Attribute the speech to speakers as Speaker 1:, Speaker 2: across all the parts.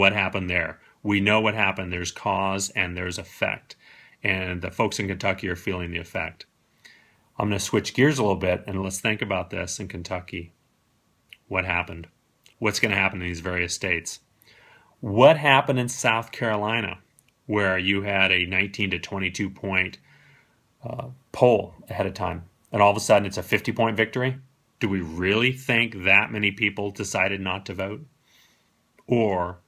Speaker 1: what happened there. We know what happened. There's cause and there's effect. And the folks in Kentucky are feeling the effect. I'm going to switch gears a little bit and let's think about this in Kentucky. What happened? What's going to happen in these various states? What happened in South Carolina, where you had a 19 to 22 point poll ahead of time, and all of a sudden it's a 50-point victory? Do we really think that many people decided not to vote? Or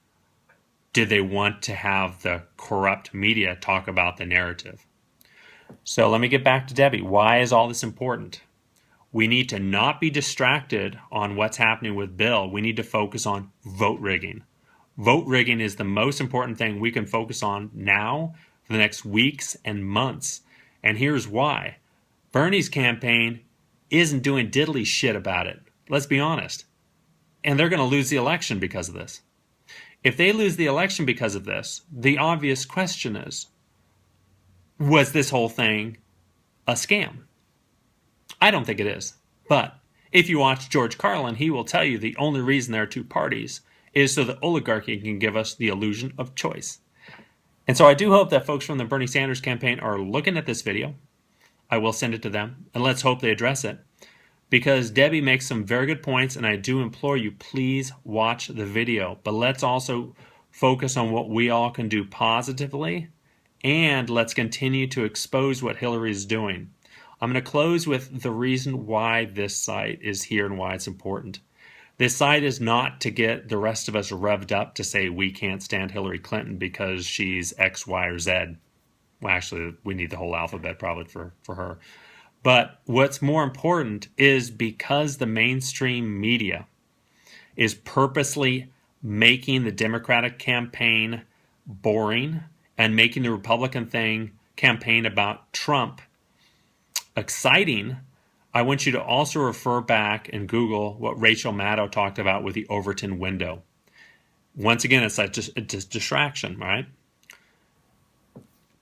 Speaker 1: did they want to have the corrupt media talk about the narrative? So let me get back to Debbie. Why is all this important? We need to not be distracted on what's happening with Bill. We need to focus on vote rigging. Vote rigging is the most important thing we can focus on now for the next weeks and months. And here's why. Bernie's campaign isn't doing diddly shit about it. Let's be honest. And they're going to lose the election because of this. If they lose the election because of this, the obvious question is, was this whole thing a scam? I don't think it is. But if you watch George Carlin, he will tell you the only reason there are two parties is so the oligarchy can give us the illusion of choice. And so I do hope that folks from the Bernie Sanders campaign are looking at this video. I will send it to them, and let's hope they address it. Because Debbie makes some very good points, and I do implore you, please watch the video. But let's also focus on what we all can do positively, and let's continue to expose what Hillary is doing. I'm going to close with the reason why this site is here and why it's important. This site is not to get the rest of us revved up to say we can't stand Hillary Clinton because she's X, Y, or Z. Well, actually, we need the whole alphabet probably for her. But what's more important is because the mainstream media is purposely making the Democratic campaign boring and making the Republican campaign about Trump exciting, I want you to also refer back and Google what Rachel Maddow talked about with the Overton window. Once again, it's like just a distraction, right?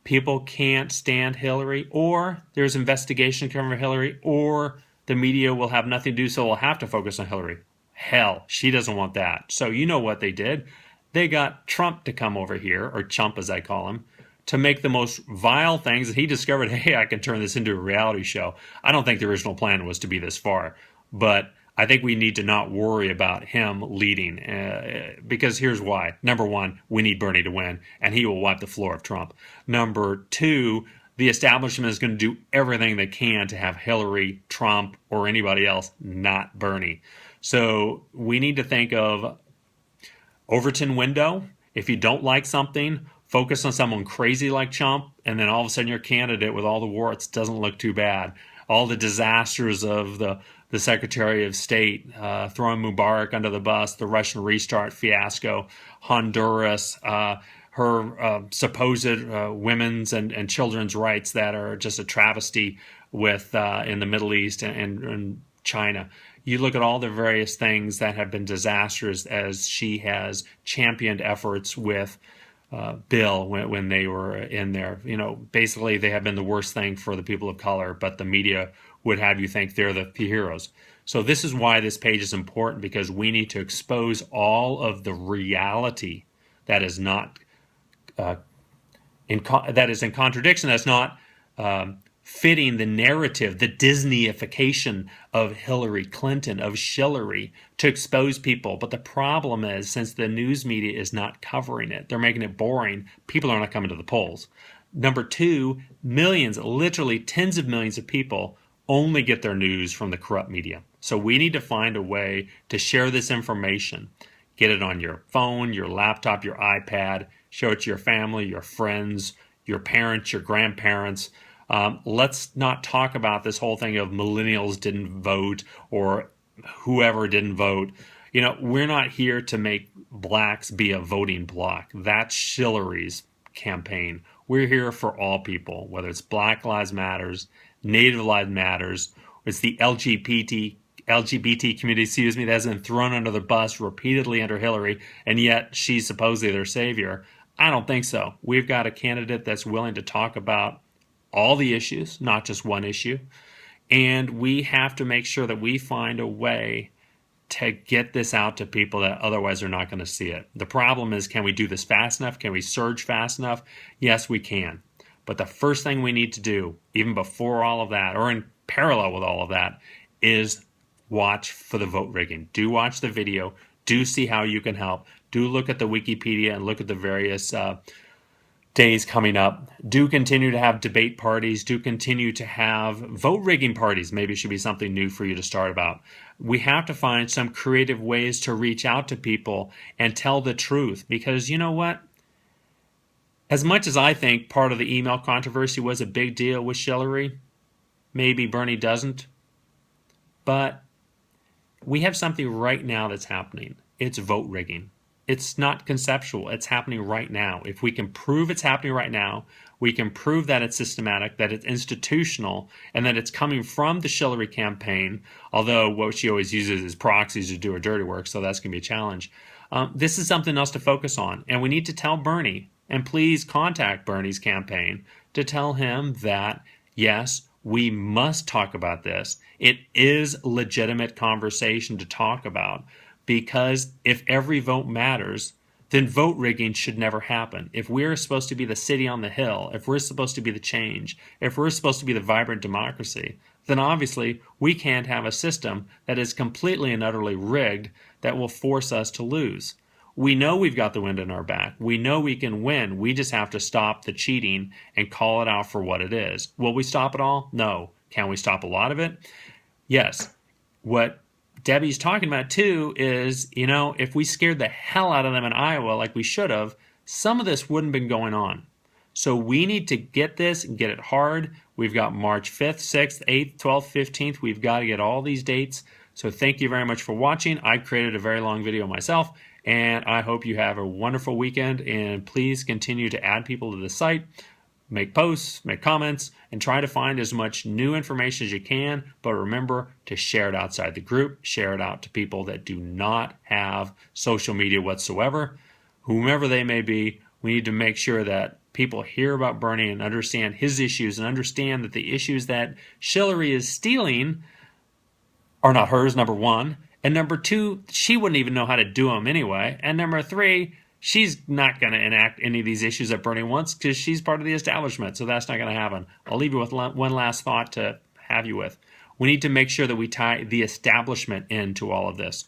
Speaker 1: People can't stand Hillary, or there's investigation coming for Hillary, or the media will have nothing to do, so we'll have to focus on Hillary. Hell, she doesn't want that. So you know what they did. They got Trump to come over here, or Chump as I call him, to make the most vile things. And he discovered, hey, I can turn this into a reality show. I don't think the original plan was to be this far, but I think we need to not worry about him leading because here's why. Number one, we need Bernie to win, and he will wipe the floor of Trump. Number two, the establishment is going to do everything they can to have Hillary, Trump, or anybody else, not Bernie. So we need to think of Overton window. If you don't like something, focus on someone crazy like Trump, and then all of a sudden your candidate with all the warts doesn't look too bad. All the disasters of the Secretary of State, throwing Mubarak under the bus, the Russian restart fiasco, Honduras, her supposed women's and children's rights that are just a travesty with in the Middle East and China. You look at all the various things that have been disastrous as she has championed efforts with Bill when they were in there. You know, basically they have been the worst thing for the people of color, but the media would have you think they're the heroes. So this is why this page is important, because we need to expose all of the reality that is not that is in contradiction, that's not fitting the narrative, the Disneyification of Hillary Clinton, of Shillery, to expose people. But the problem is, since the news media is not covering it, they're making it boring, people are not coming to the polls. Number two, millions, literally tens of millions of people only get their news from the corrupt media. So we need to find a way to share this information. Get it on your phone, your laptop, your iPad, show it to your family, your friends, your parents, your grandparents. Let's not talk about this whole thing of millennials didn't vote or whoever didn't vote. You know, we're not here to make blacks be a voting bloc. That's Shillery's campaign. We're here for all people, whether it's Black Lives Matters, Native Lives Matters, it's the LGBT community, that has been thrown under the bus repeatedly under Hillary, and yet she's supposedly their savior. I don't think so. We've got a candidate that's willing to talk about all the issues, not just one issue. And we have to make sure that we find a way to get this out to people that otherwise are not going to see it. The problem is, can we do this fast enough? Can we surge fast enough? Yes, we can. But the first thing we need to do, even before all of that, or in parallel with all of that, is watch for the vote rigging. Do watch the video. Do see how you can help. Do look at the Wikipedia and look at the various days coming up. Do continue to have debate parties. Do continue to have vote rigging parties. Maybe it should be something new for you to start about. We have to find some creative ways to reach out to people and tell the truth, because you know what? As much as I think part of the email controversy was a big deal with Hillary, maybe Bernie doesn't, but we have something right now that's happening. It's vote rigging. It's not conceptual. It's happening right now. If we can prove it's happening right now, we can prove that it's systematic, that it's institutional, and that it's coming from the Hillary campaign, although what she always uses is proxies to do her dirty work, so that's going to be a challenge. This is something else to focus on, and we need to tell Bernie, and please contact Bernie's campaign to tell him that, yes, we must talk about this. It is legitimate conversation to talk about, because if every vote matters, then vote rigging should never happen. If we're supposed to be the city on the hill, if we're supposed to be the change, if we're supposed to be the vibrant democracy, then obviously we can't have a system that is completely and utterly rigged that will force us to lose. We know we've got the wind in our back. We know we can win. We just have to stop the cheating and call it out for what it is. Will we stop it all? No. Can we stop a lot of it? Yes. What Debbie's talking about too is, if we scared the hell out of them in Iowa like we should have, some of this wouldn't have been going on. So we need to get this and get it hard. We've got March 5th, 6th, 8th, 12th, 15th. We've got to get all these dates. So thank you very much for watching. I created a very long video myself, and I hope you have a wonderful weekend. And please continue to add people to the site. Make posts, make comments, and try to find as much new information as you can. But remember to share it outside the group. Share it out to people that do not have social media whatsoever. Whomever they may be, we need to make sure that people hear about Bernie and understand his issues and understand that the issues that Hillary is stealing are not hers, number one. And number two, she wouldn't even know how to do them anyway. And number three, she's not going to enact any of these issues that Bernie wants because she's part of the establishment, so that's not going to happen. I'll leave you with one last thought to have you with. We need to make sure that we tie the establishment into all of this,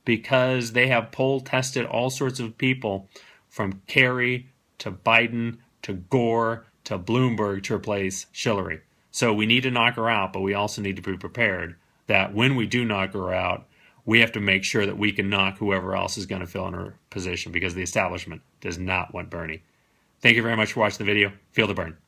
Speaker 1: because they have poll tested all sorts of people from Kerry to Biden to Gore to Bloomberg to replace Hillary. So we need to knock her out, but we also need to be prepared that when we do knock her out, we have to make sure that we can knock whoever else is going to fill in her position, because the establishment does not want Bernie. Thank you very much for watching the video. Feel the burn.